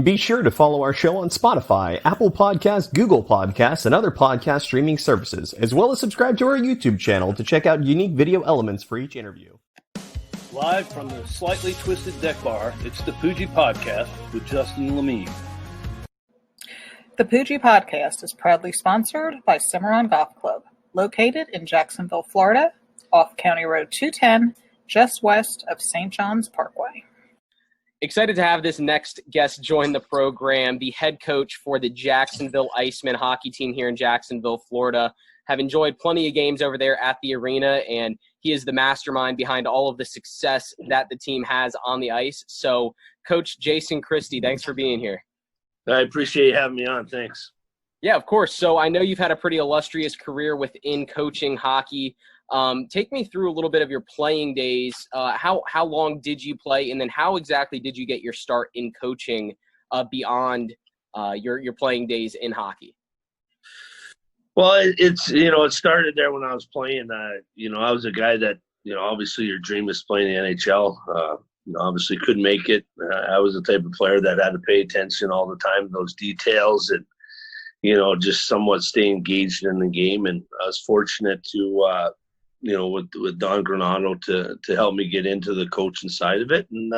Be sure to follow our show on Spotify, Apple Podcasts, Google Podcasts, and other podcast streaming services, as well as subscribe to our YouTube channel to check out unique video elements for each interview. Live from the Slightly Twisted Deck Bar, it's the Poojie Podcast with Justin Lemie. The Poojie Podcast is proudly sponsored by Cimarron Golf Club, located in Jacksonville, Florida, off County Road 210, just west of St. John's Parkway. Excited to have this next guest join the program, the head coach for the Jacksonville Icemen hockey team here in Jacksonville, Florida. Have enjoyed plenty of games over there at the arena, and he is the mastermind behind all of the success that the team has on the ice. So, Coach Jason Christie, thanks for being here. I appreciate you having me on. Thanks. Yeah, of course. So I know you've had a pretty illustrious career within coaching hockey. Take me through a little bit of your playing days. How long did you play, and then how exactly did you get your start in coaching beyond your playing days in hockey? Well, it started there when I was playing. I was a guy that, obviously your dream is playing the NHL. Obviously couldn't make it. I was the type of player that had to pay attention all the time, those details, and, just somewhat stay engaged in the game. And I was fortunate to, with Don Granado to help me get into the coaching side of it. And,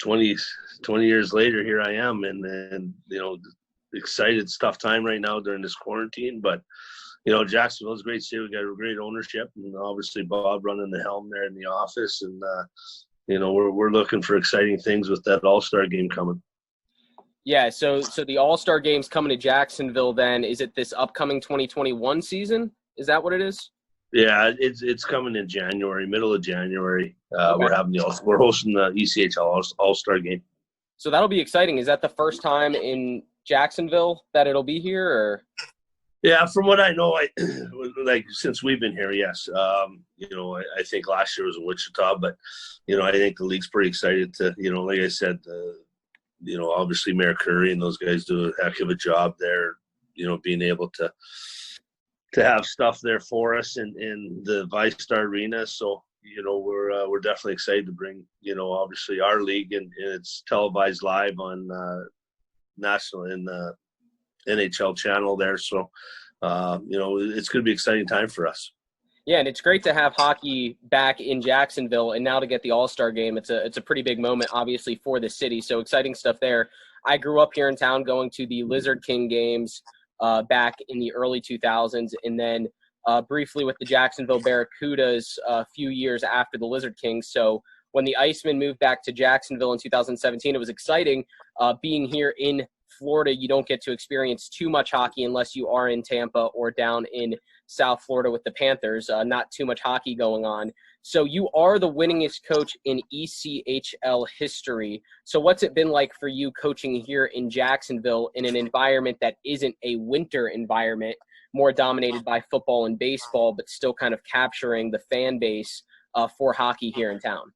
20 years later, here I am. And excited, it's tough time right now during this quarantine. But, Jacksonville is a great city. We got a great ownership. And obviously Bob running the helm there in the office. And, we're looking for exciting things with that AllStar Game coming. Yeah, so the All-Star Game's coming to Jacksonville then. Is it this upcoming 2021 season? Is that what it is? Yeah, it's coming in January, middle of January. Okay. We're hosting the ECHL All-Star Game. So that'll be exciting. Is that the first time in Jacksonville that it'll be here, or? Yeah, from what I know, since we've been here, yes. I think last year was in Wichita, but I think the league's pretty excited to, like I said, obviously Mayor Curry and those guys do a heck of a job there, being able to have stuff there for us in the ViStar Arena. So, we're definitely excited to bring, obviously our league, and it's televised live on national in the NHL channel there. So, it's going to be an exciting time for us. Yeah, and it's great to have hockey back in Jacksonville, and now to get the All-Star Game. It's a pretty big moment, obviously, for the city. So exciting stuff there. I grew up here in town going to the Lizard King games back in the early 2000s, and then briefly with the Jacksonville Barracudas a few years after the Lizard Kings. So when the Icemen moved back to Jacksonville in 2017, it was exciting. Being here in Florida, you don't get to experience too much hockey unless you are in Tampa or down in South Florida with the Panthers. Not too much hockey going on. So you are the winningest coach in ECHL history. So what's it been like for you coaching here in Jacksonville in an environment that isn't a winter environment, more dominated by football and baseball, but still kind of capturing the fan base for hockey here in town?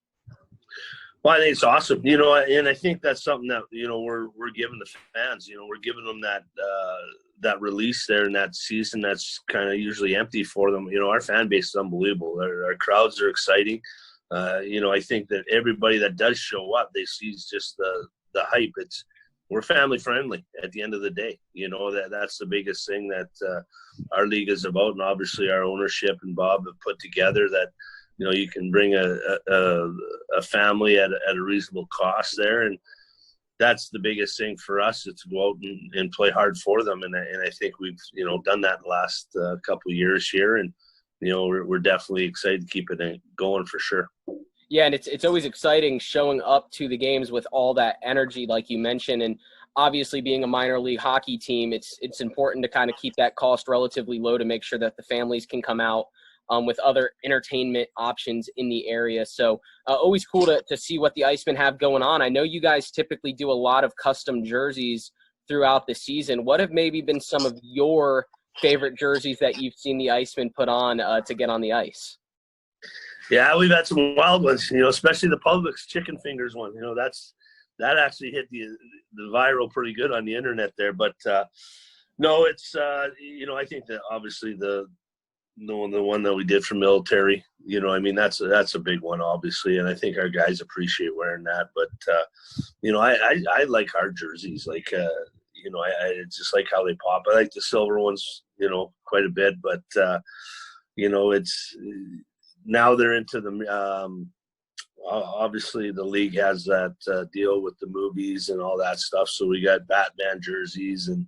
Well, I think it's awesome, and I think that's something that, we're giving the fans, we're giving them that release there in that season that's kind of usually empty for them. Our fan base is unbelievable. Our crowds are exciting. I think that everybody that does show up, they see just the hype. We're family friendly at the end of the day. That's the biggest thing that our league is about, and obviously our ownership and Bob have put together that, you can bring a family at a reasonable cost there. And that's the biggest thing for us, is to go out and play hard for them. And I think we've, done that the last couple of years here. And, we're definitely excited to keep it going for sure. Yeah, and it's always exciting showing up to the games with all that energy, like you mentioned. And obviously being a minor league hockey team, it's important to kind of keep that cost relatively low to make sure that the families can come out with other entertainment options in the area. So always cool to see what the Icemen have going on. I know you guys typically do a lot of custom jerseys throughout the season. What have maybe been some of your favorite jerseys that you've seen the Icemen put on to get on the ice? Yeah, we've had some wild ones, especially the Publix chicken fingers one. That actually hit the viral pretty good on the internet there. But no, it's I think that obviously the the one that we did for military, that's a big one, obviously, and I think our guys appreciate wearing that. But I like our jerseys, like I just like how they pop. I like the silver ones, quite a bit, but it's now they're into the obviously the league has that deal with the movies and all that stuff, so we got Batman jerseys and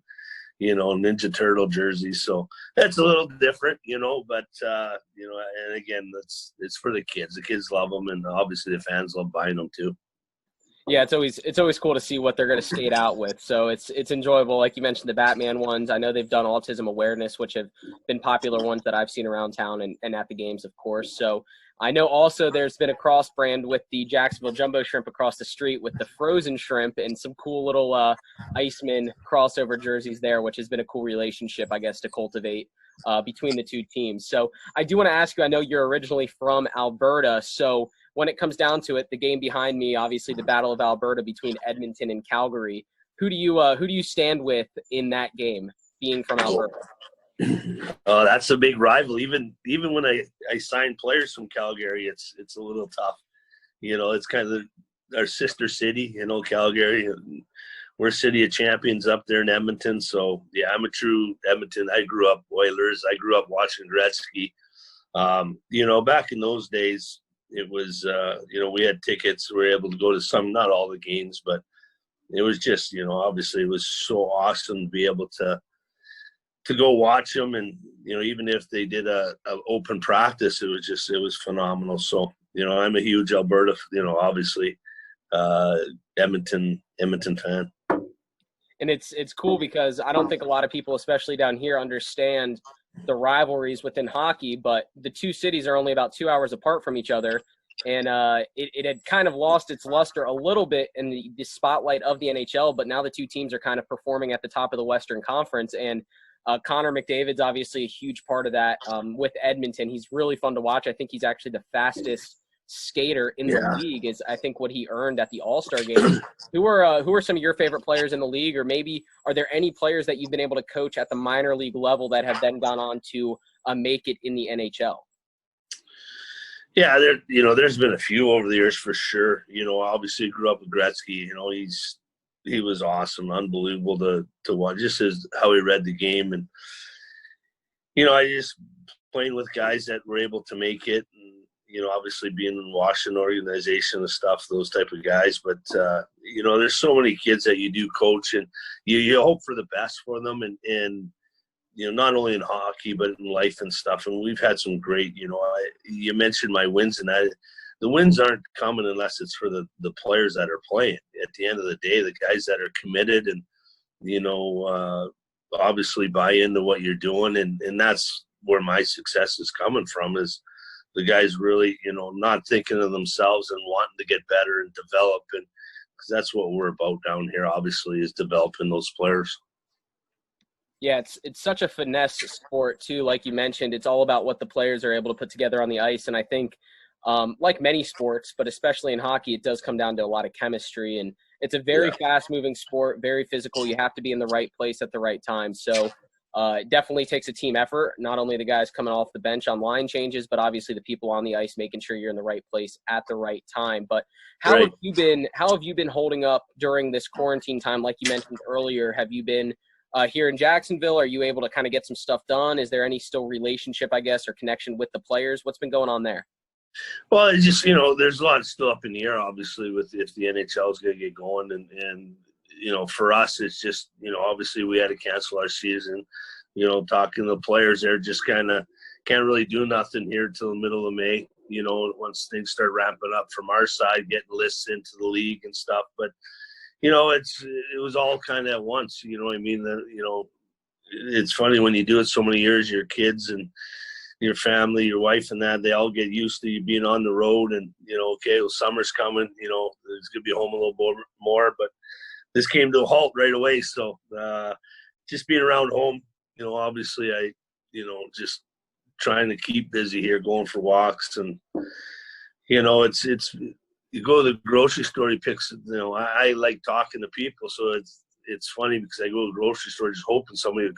Ninja Turtle jerseys, so that's a little different, but and again, it's for the kids. The kids love them, and obviously the fans love buying them too. Yeah, it's always cool to see what they're going to skate out with. So it's enjoyable. Like you mentioned, the Batman ones. I know they've done autism awareness, which have been popular ones that I've seen around town and at the games, of course. So I know also there's been a cross brand with the Jacksonville Jumbo Shrimp across the street with the frozen shrimp and some cool little Icemen crossover jerseys there, which has been a cool relationship, I guess, to cultivate between the two teams. So I do want to ask you, I know you're originally from Alberta, so when it comes down to it, the game behind me, obviously the Battle of Alberta between Edmonton and Calgary, who do you stand with in that game, being from Alberta? Oh, that's a big rival. Even when I sign players from Calgary, it's a little tough. It's kind of our sister city, Calgary. We're City of Champions up there in Edmonton. So yeah, I'm a true Edmonton. I grew up Oilers. I grew up watching Gretzky. Back in those days, it was we had tickets. We were able to go to some, not all the games, but it was just obviously it was so awesome to be able to go watch them, and even if they did a open practice, it was phenomenal. So I'm a huge Alberta, obviously Edmonton fan. And it's cool because I don't think a lot of people, especially down here, understand the rivalries within hockey, but the two cities are only about 2 hours apart from each other. And it had kind of lost its luster a little bit in the spotlight of the NHL, but now the two teams are kind of performing at the top of the Western Conference. And Connor McDavid's obviously a huge part of that with Edmonton. He's really fun to watch. I think he's actually the fastest skater in the league, is I think what he earned at the AllStar Game. Who are some of your favorite players in the league, or maybe are there any players that you've been able to coach at the minor league level that have then gone on to make it in the NHL? Yeah, there's been a few over the years for sure. Obviously grew up with Gretzky. He was awesome, unbelievable to watch, just as how he read the game. And, I just playing with guys that were able to make it, and, obviously being in Washington organization and stuff, those type of guys. But, there's so many kids that you do coach, and you hope for the best for them. And not only in hockey, but in life and stuff. And we've had some great, you mentioned my wins, and the wins aren't coming unless it's for the players that are playing. At the end of the day, the guys that are committed and, obviously buy into what you're doing. And that's where my success is coming from, is the guys really, not thinking of themselves and wanting to get better and develop. And because that's what we're about down here, obviously, is developing those players. Yeah, it's such a finesse sport too. Like you mentioned, it's all about what the players are able to put together on the ice. And I think, like many sports, but especially in hockey, it does come down to a lot of chemistry. And it's a very fast-moving sport, very physical. You have to be in the right place at the right time. So it definitely takes a team effort. Not only the guys coming off the bench on line changes, but obviously the people on the ice making sure you're in the right place at the right time. But how have you been holding up during this quarantine time? Like you mentioned earlier, have you been here in Jacksonville? Are you able to kind of get some stuff done? Is there any still relationship, I guess, or connection with the players? What's been going on there? Well, it's just, there's a lot still up in the air, obviously, with if the NHL is going to get going. And, for us, it's just, obviously we had to cancel our season. Talking to the players, they're just kind of can't really do nothing here till the middle of May, once things start ramping up from our side, getting lists into the league and stuff. But, it was all kind of at once, what I mean? It's funny when you do it so many years, your kids and your family, your wife and that, they all get used to you being on the road and, okay, well, summer's coming, it's going to be home a little more, but this came to a halt right away. So just being around home, obviously I, just trying to keep busy here, going for walks and, it's you go to the grocery store, you pick, I like talking to people. So it's funny because I go to the grocery store just hoping somebody would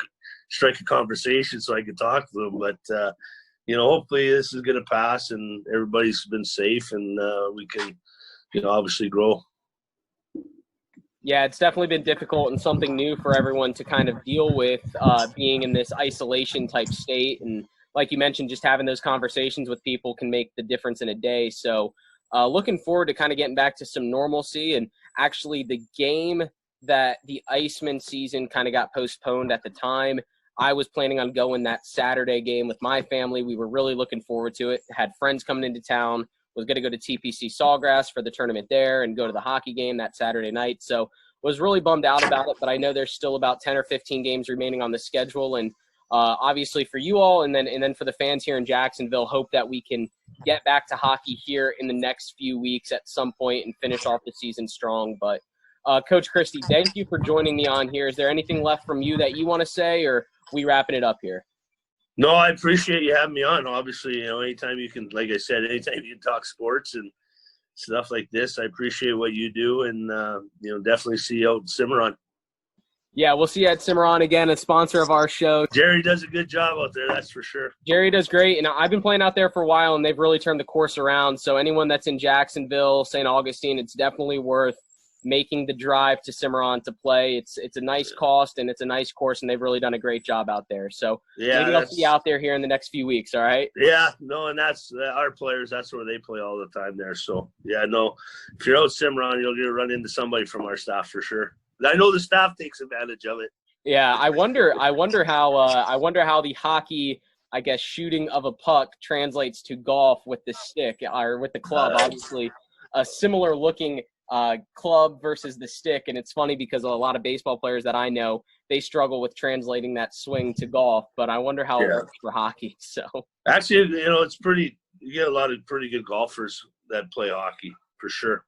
strike a conversation so I could talk to them. But, hopefully this is going to pass and everybody's been safe and we can, obviously grow. Yeah, it's definitely been difficult and something new for everyone to kind of deal with, being in this isolation type state. And like you mentioned, just having those conversations with people can make the difference in a day. So looking forward to kind of getting back to some normalcy. And actually the game that the Icemen season kind of got postponed at the time, I was planning on going that Saturday game with my family. We were really looking forward to it. Had friends coming into town. Was going to go to TPC Sawgrass for the tournament there and go to the hockey game that Saturday night. So was really bummed out about it, but I know there's still about 10 or 15 games remaining on the schedule. And obviously for you all and then for the fans here in Jacksonville, hope that we can get back to hockey here in the next few weeks at some point and finish off the season strong. But Coach Christie, thank you for joining me on here. Is there anything left from you that you want to say, or we wrapping it up here? No, I appreciate you having me on. Obviously, anytime you can, like I said, anytime you can talk sports and stuff like this, I appreciate what you do, and definitely see you out in Cimarron. Yeah, we'll see you at Cimarron again, a sponsor of our show. Jerry does a good job out there, that's for sure. Jerry does great, and I've been playing out there for a while, and they've really turned the course around. So anyone that's in Jacksonville, St. Augustine, it's definitely worth making the drive to Cimarron to play. It's a nice cost and it's a nice course, and they've really done a great job out there. So maybe I'll see you out there here in the next few weeks. All right. Yeah, no, and that's our players. That's where they play all the time there. So yeah, no, if you're out Cimarron, you'll run into somebody from our staff for sure. I know the staff takes advantage of it. Yeah, I wonder how the hockey, I guess, shooting of a puck translates to golf with the stick or with the club. Obviously, a similar looking club versus the stick, and it's funny because a lot of baseball players that I know, they struggle with translating that swing to golf, but I wonder how it works for hockey. So actually, it's pretty, you get a lot of pretty good golfers that play hockey for sure.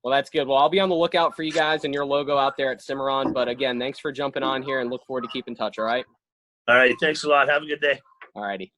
Well, that's good. Well, I'll be on the lookout for you guys and your logo out there at Cimarron, but again, thanks for jumping on here and look forward to keep in touch. All right. Thanks a lot. Have a good day. All righty.